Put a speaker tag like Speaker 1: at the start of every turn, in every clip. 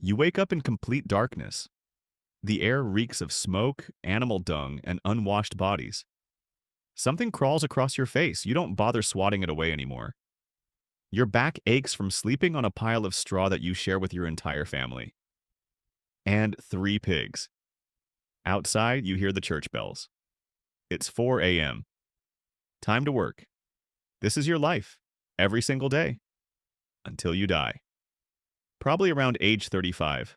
Speaker 1: You wake up in complete darkness. The air reeks of smoke, animal dung, and unwashed bodies. Something crawls across your face. You don't bother swatting it away anymore. Your back aches from sleeping on a pile of straw that you share with your entire family. And three pigs. Outside, you hear the church bells. It's 4 a.m. Time to work. This is your life. Every single day. Until you die. Probably around age 35.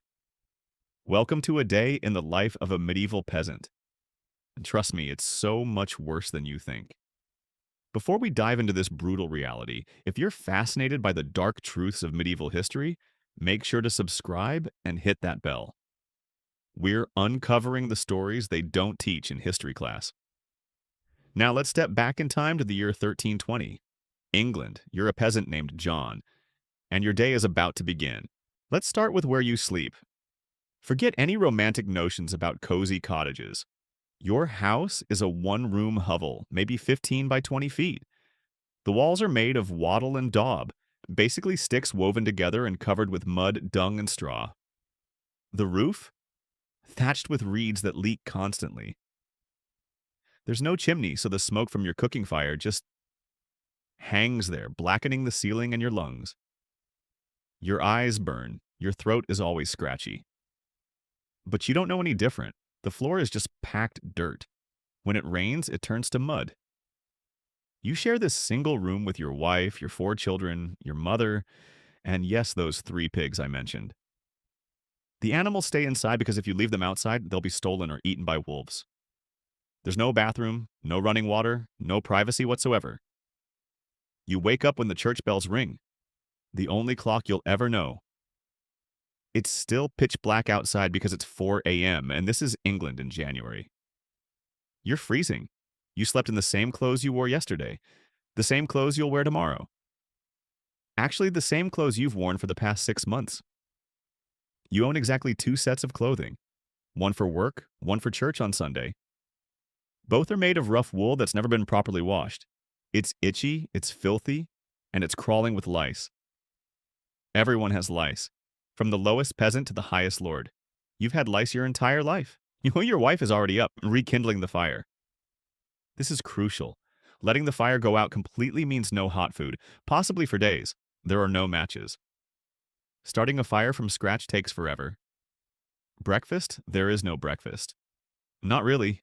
Speaker 1: Welcome to a day in the life of a medieval peasant. And trust me, it's so much worse than you think. Before we dive into this brutal reality, if you're fascinated by the dark truths of medieval history, make sure to subscribe and hit that bell. We're uncovering the stories they don't teach in history class. Now let's step back in time to the year 1320. England, you're a peasant named John, and your day is about to begin. Let's start with where you sleep. Forget any romantic notions about cozy cottages. Your house is a one-room hovel, maybe 15 by 20 feet. The walls are made of wattle and daub, basically sticks woven together and covered with mud, dung, and straw. The roof? Thatched with reeds that leak constantly. There's no chimney, so the smoke from your cooking fire just hangs there, blackening the ceiling and your lungs. Your eyes burn. Your throat is always scratchy. But you don't know any different. The floor is just packed dirt. When it rains, it turns to mud. You share this single room with your wife, your 4 children, your mother, and yes, those 3 pigs I mentioned. The animals stay inside because if you leave them outside, they'll be stolen or eaten by wolves. There's no bathroom, no running water, no privacy whatsoever. You wake up when the church bells ring. The only clock you'll ever know. It's still pitch black outside because it's 4 a.m., and this is England in January. You're freezing. You slept in the same clothes you wore yesterday, the same clothes you'll wear tomorrow. Actually, the same clothes you've worn for the past 6 months. You own exactly 2 sets of clothing, one for work, one for church on Sunday. Both are made of rough wool that's never been properly washed. It's itchy, it's filthy, and it's crawling with lice. Everyone has lice, from the lowest peasant to the highest lord. You've had lice your entire life. You know your wife is already up, rekindling the fire. This is crucial. Letting the fire go out completely means no hot food, possibly for days. There are no matches. Starting a fire from scratch takes forever. Breakfast? There is no breakfast. Not really.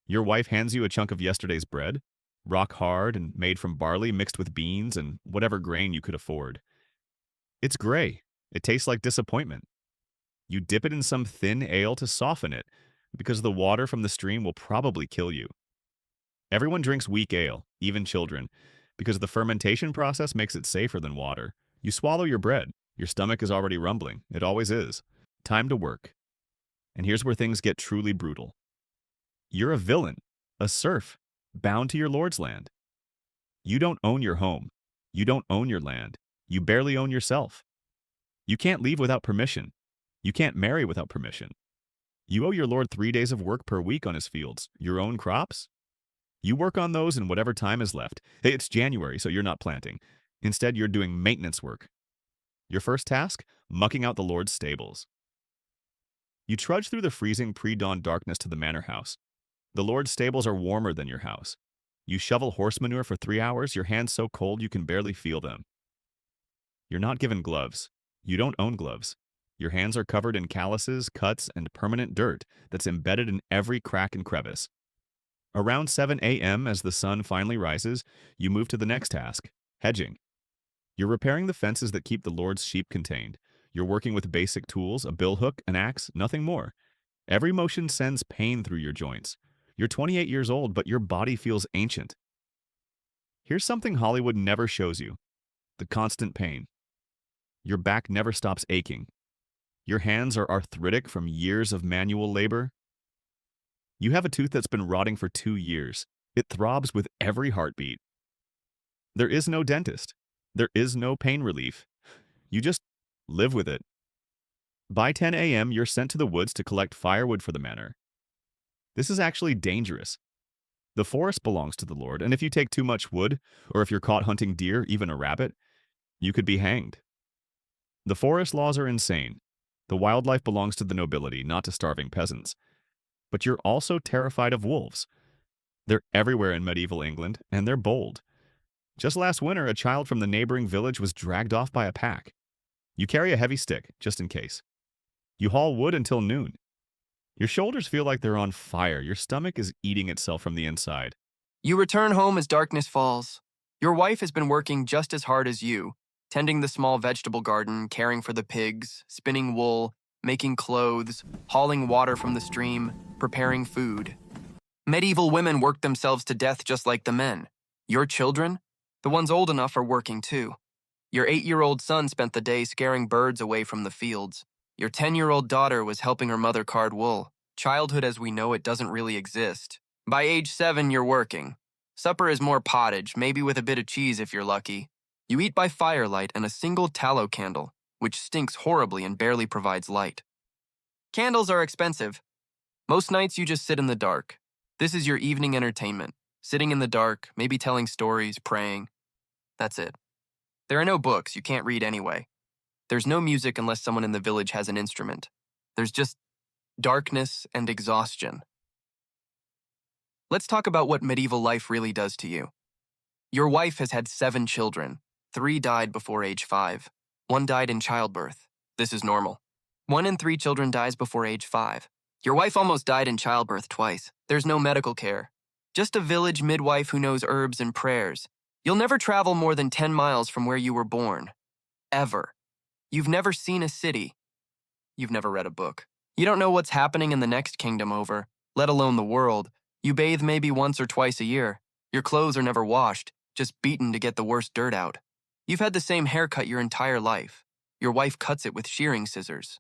Speaker 1: Your wife hands you a chunk of yesterday's bread, rock hard and made from barley mixed with beans and whatever grain you could afford. It's gray. It tastes like disappointment. You dip it in some thin ale to soften it, because the water from the stream will probably kill you. Everyone drinks weak ale, even children, because the fermentation process makes it safer than water. You swallow your bread. Your stomach is already rumbling. It always is. Time to work. And here's where things get truly brutal. You're a villain, a serf, bound to your lord's land. You don't own your home. You don't own your land. You barely own yourself. You can't leave without permission. You can't marry without permission. You owe your lord 3 days of work per week on his fields. Your own crops? You work on those in whatever time is left. Hey, it's January, so you're not planting. Instead, you're doing maintenance work. Your first task? Mucking out the lord's stables. You trudge through the freezing pre-dawn darkness to the manor house. The lord's stables are warmer than your house. You shovel horse manure for 3 hours, your hands so cold you can barely feel them. You're not given gloves. You don't own gloves. Your hands are covered in calluses, cuts, and permanent dirt that's embedded in every crack and crevice. Around 7 a.m., as the sun finally rises, you move to the next task, hedging. You're repairing the fences that keep the lord's sheep contained. You're working with basic tools, a billhook, an axe, nothing more. Every motion sends pain through your joints. You're 28 years old, but your body feels ancient. Here's something Hollywood never shows you: the constant pain. Your back never stops aching. Your hands are arthritic from years of manual labor. You have a tooth that's been rotting for 2 years. It throbs with every heartbeat. There is no dentist. There is no pain relief. You just live with it. By 10 a.m., you're sent to the woods to collect firewood for the manor. This is actually dangerous. The forest belongs to the Lord, and if you take too much wood, or if you're caught hunting deer, even a rabbit, you could be hanged. The forest laws are insane. The wildlife belongs to the nobility, not to starving peasants. But you're also terrified of wolves. They're everywhere in medieval England, and they're bold. Just last winter, a child from the neighboring village was dragged off by a pack. You carry a heavy stick, just in case. You haul wood until noon. Your shoulders feel like they're on fire. Your stomach is eating itself from the inside.
Speaker 2: You return home as darkness falls. Your wife has been working just as hard as you, tending the small vegetable garden, caring for the pigs, spinning wool, making clothes, hauling water from the stream, preparing food. Medieval women worked themselves to death just like the men. Your children, the ones old enough, are working too. Your 8-year-old son spent the day scaring birds away from the fields. Your 10-year-old daughter was helping her mother card wool. Childhood as we know it doesn't really exist. By age 7, you're working. Supper is more pottage, maybe with a bit of cheese if you're lucky. You eat by firelight and a single tallow candle, which stinks horribly and barely provides light. Candles are expensive. Most nights you just sit in the dark. This is your evening entertainment. Sitting in the dark, maybe telling stories, praying. That's it. There are no books, you can't read anyway. There's no music unless someone in the village has an instrument. There's just darkness and exhaustion. Let's talk about what medieval life really does to you. Your wife has had 7 children. 3 died before age 5. 1 died in childbirth. This is normal. 1 in 3 children dies before age 5. Your wife almost died in childbirth twice. There's no medical care. Just a village midwife who knows herbs and prayers. You'll never travel more than 10 miles from where you were born. Ever. You've never seen a city. You've never read a book. You don't know what's happening in the next kingdom over, let alone the world. You bathe maybe once or twice a year. Your clothes are never washed, just beaten to get the worst dirt out. You've had the same haircut your entire life. Your wife cuts it with shearing scissors.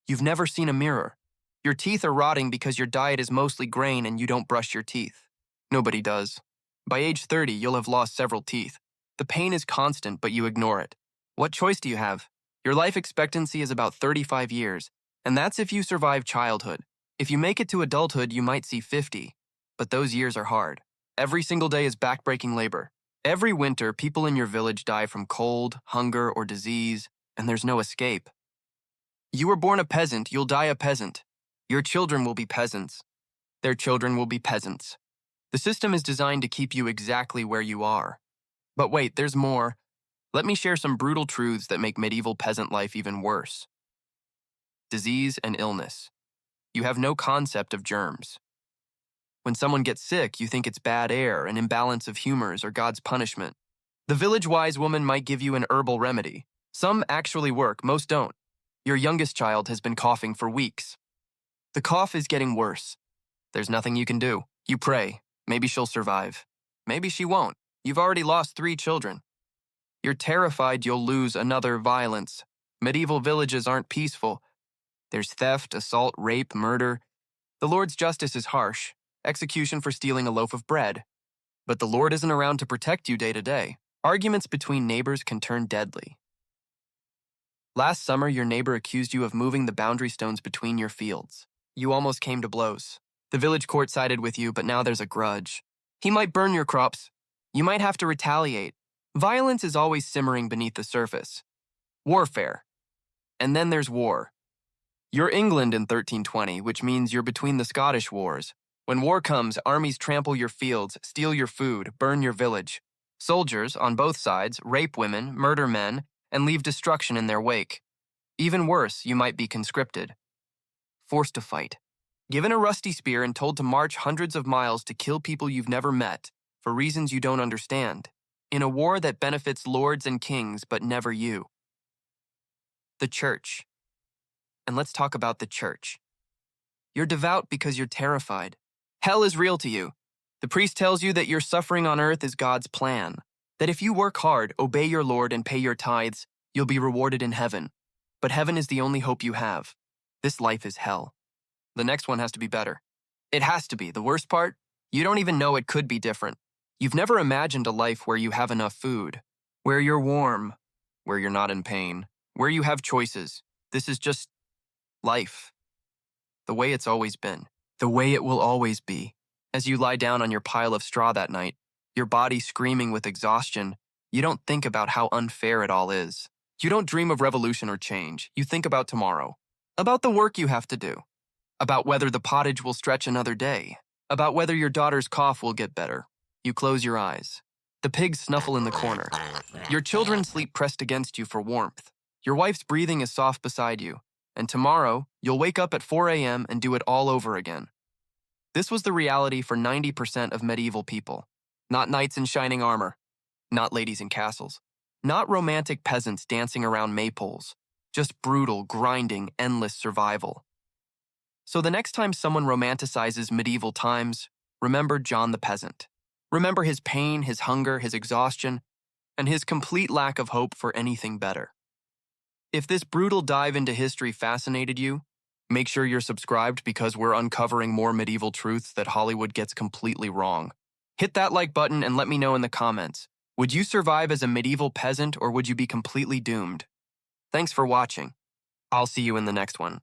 Speaker 2: You've never seen a mirror. Your teeth are rotting because your diet is mostly grain and you don't brush your teeth. Nobody does. By age 30, you'll have lost several teeth. The pain is constant, but you ignore it. What choice do you have? Your life expectancy is about 35 years, and that's if you survive childhood. If you make it to adulthood, you might see 50. But those years are hard. Every single day is backbreaking labor. Every winter, people in your village die from cold, hunger, or disease, and there's no escape. You were born a peasant, you'll die a peasant. Your children will be peasants. Their children will be peasants. The system is designed to keep you exactly where you are. But wait, there's more. Let me share some brutal truths that make medieval peasant life even worse. Disease and illness. You have no concept of germs. When someone gets sick, you think it's bad air, an imbalance of humors, or God's punishment. The village-wise woman might give you an herbal remedy. Some actually work, most don't. Your youngest child has been coughing for weeks. The cough is getting worse. There's nothing you can do. You pray. Maybe she'll survive. Maybe she won't. You've already lost 3 children. You're terrified you'll lose another violence. Medieval villages aren't peaceful. There's theft, assault, rape, murder. The Lord's justice is harsh. Execution for stealing a loaf of bread. But the Lord isn't around to protect you day to day. Arguments between neighbors can turn deadly. Last summer, your neighbor accused you of moving the boundary stones between your fields. You almost came to blows. The village court sided with you, but now there's a grudge. He might burn your crops. You might have to retaliate. Violence is always simmering beneath the surface. Warfare. And then there's war. You're England in 1320, which means you're between the Scottish wars. When war comes, armies trample your fields, steal your food, burn your village. Soldiers, on both sides, rape women, murder men, and leave destruction in their wake. Even worse, you might be conscripted. Forced to fight. Given a rusty spear and told to march hundreds of miles to kill people you've never met, for reasons you don't understand. In a war that benefits lords and kings, but never you. The church. And let's talk about the church. You're devout because you're terrified. Hell is real to you. The priest tells you that your suffering on earth is God's plan, that if you work hard, obey your Lord, and pay your tithes, you'll be rewarded in heaven. But heaven is the only hope you have. This life is hell. The next one has to be better. It has to be. The worst part? You don't even know it could be different. You've never imagined a life where you have enough food, where you're warm, where you're not in pain, where you have choices. This is just life. The way it's always been. The way it will always be. As you lie down on your pile of straw that night, your body screaming with exhaustion, you don't think about how unfair it all is. You don't dream of revolution or change. You think about tomorrow. about the work you have to do, about whether the pottage will stretch another day, about whether your daughter's cough will get better. You close your eyes. The pigs snuffle in the corner. Your children sleep pressed against you for warmth. Your wife's breathing is soft beside you. And tomorrow, you'll wake up at 4 a.m. and do it all over again. This was the reality for 90% of medieval people. Not knights in shining armor. Not ladies in castles. Not romantic peasants dancing around maypoles. Just brutal, grinding, endless survival. So the next time someone romanticizes medieval times, remember John the peasant. Remember his pain, his hunger, his exhaustion, and his complete lack of hope for anything better. If this brutal dive into history fascinated you, make sure you're subscribed because we're uncovering more medieval truths that Hollywood gets completely wrong. Hit that like button and let me know in the comments. Would you survive as a medieval peasant or would you be completely doomed? Thanks for watching. I'll see you in the next one.